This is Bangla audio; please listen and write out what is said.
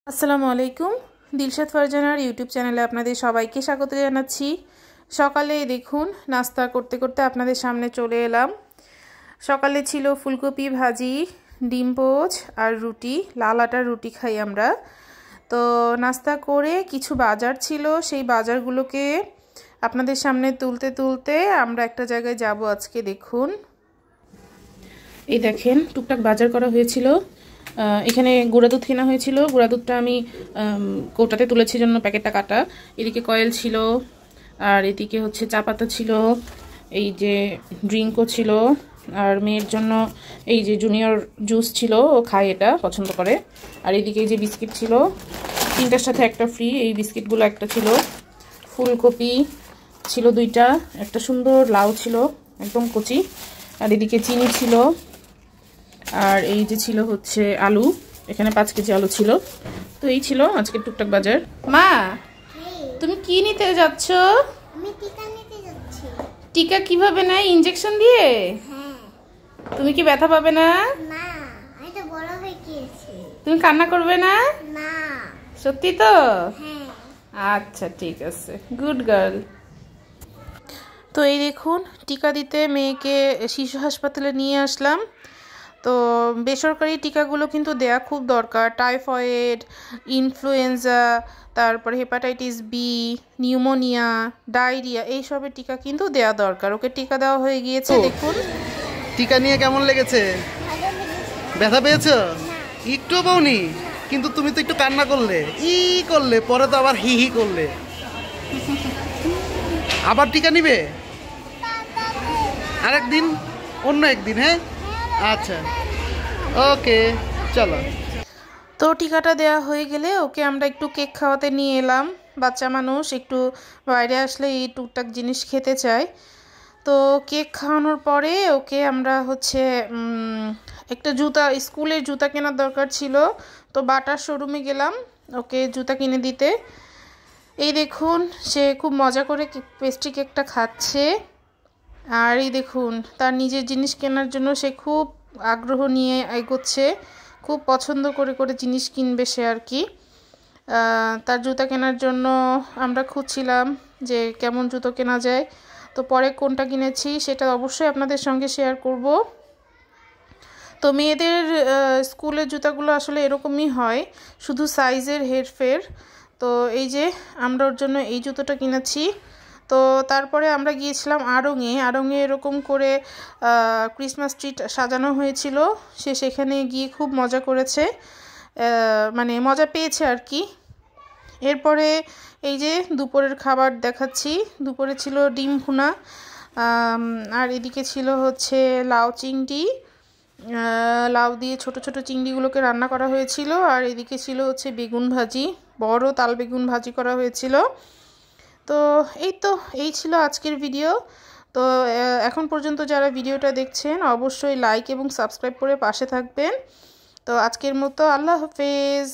আসসালামু আলাইকুম। দিলশাদ ফারজানার ইউটিউব চ্যানেলে আপনাদের সবাইকে স্বাগত জানাচ্ছি। সকালে দেখুন নাস্তা করতে করতে আপনাদের সামনে চলে এলাম। সকালে ছিল ফুলকপি ভাজি, ডিম পোচ আর রুটি। লাল আটার রুটি খাই আমরা। তো নাস্তা করে কিছু বাজার ছিল, সেই বাজারগুলোকে আপনাদের সামনে তুলতে তুলতে আমরা একটা জায়গায় যাব আজকে। দেখুন, এই দেখেন টুকটাক বাজার করা হয়েছিল। এখানে গুঁড়া দুধ কেনা হয়েছিল। গুঁড়া দুধটা আমি কৌটাতে তুলেছি জন্য প্যাকেটটা কাটা। এদিকে কয়েল ছিল, আর এদিকে হচ্ছে চা পাতা ছিল, এই যে ড্রিঙ্কও ছিল, আর মেয়ের জন্য এই যে জুনিয়র জুস ছিল, ও খায়, এটা পছন্দ করে। আর এদিকে এই যে বিস্কিট ছিল, তিনটার সাথে একটা ফ্রি। এই বিস্কিটগুলো একটা ছিল। ফুলকপি ছিল দুইটা, একটা সুন্দর লাউ ছিল একদম কচি, আর এদিকে চিনি ছিল, আর এই যে ছিল হচ্ছে আলু। এখানে 5 কেজি আলু ছিল। তো এই ছিল আজকে টুকটাক বাজার। মা, তুমি কি নিতে যাচ্ছ? আমি টিকা নিতে যাচ্ছি। টিকা কিভাবে নেয়? ইনজেকশন দিয়ে? হ্যাঁ। তুমি কি ব্যথা পাবে না? না, আমি তো বড় হয়ে গিয়েছি। তুমি কান্না করবে না? না। সত্যি তো? হ্যাঁ। আচ্ছা ঠিক আছে, গুড গার্ল। তো এই দেখুন, টিকা দিতে মেয়েকে শিশু হাসপাতালে নিয়ে আসলাম। তো বেসরকারি টিকাগুলো কিন্তু দেয়া খুব দরকার। টাইফয়েড, ইনফ্লুয়েঞ্জা, তারপরে হেপাটাইটিস বি, নিউমোনিয়া, ডায়রিয়া, এইসবের টিকা কিন্তু দেয়া দরকার। ওকে টিকা দেওয়া হয়ে গিয়েছে। দেখুন, টিকা নিয়ে কেমন লেগেছে? ব্যথা পেয়েছো? একটু পাওনি? কিন্তু তুমি তো একটু কান্না করলে, করলে, পরে তো আবার হি হি করলে। আবার টিকা নিবে আরেকদিন, অন্য একদিন? হ্যাঁ, আচ্ছা, ওকে, চলো। তো টিকাটা দেওয়া হয়ে গেলে ওকে আমরা একটু কেক খাওয়াতে নিয়ে এলাম। বাচ্চা মানুষ একটু বাইরে আসলে এই টুকটাক জিনিস খেতে চায়। তো কেক খাওয়ানোর পরে ওকে আমরা হচ্ছে একটা জুতা, স্কুলের জুতা কেনার দরকার ছিল। তো বাটার শোরুমে গেলাম ওকে জুতা কিনে দিতে। এই দেখুন, সে খুব মজা করে পেস্ট্রি কেকটা খাচ্ছে। আর এই দেখুন, তার নিজের জিনিস কেনার জন্য সে খুব আগ্রহ নিয়ে এগোচ্ছে। খুব পছন্দ করে করে জিনিস কিনবে সে আর কি। তার জুতা কেনার জন্য আমরা খুঁজছিলাম যে কেমন জুতো কেনা যায়। তো পরে কোনটা কিনেছি সেটা অবশ্যই আপনাদের সঙ্গে শেয়ার করব। তো মেয়েদের স্কুলের জুতাগুলো আসলে এরকমই হয়, শুধু সাইজের হেরফের। তো এই যে আমরা ওর জন্য এই জুতোটা কিনেছি। তো তারপরে আমরা গিয়েছিলাম আড়ংয়ে। আড়ংয়ে এরকম করে ক্রিসমাস ট্রি সাজানো হয়েছিল। সে সেখানে গিয়ে খুব মজা করেছে, মানে মজা পেয়েছে আর কি। এরপরে এই যে দুপুরের খাবার দেখাচ্ছি। দুপুরে ছিল ডিম ভুনা, আর এদিকে ছিল হচ্ছে লাউ চিংড়ি। লাউ দিয়ে ছোট ছোট চিংড়িগুলোকে রান্না করা হয়েছিল। আর এদিকে ছিল হচ্ছে বেগুন ভাজি, বড় তাল বেগুন ভাজি করা হয়েছিল। তো এই ছিল আজকের ভিডিও। তো এখন পর্যন্ত যারা ভিডিওটা দেখছেন অবশ্যই লাইক এবং সাবস্ক্রাইব করে পাশে থাকবেন। তো আজকের মতো আল্লাহ হাফেজ।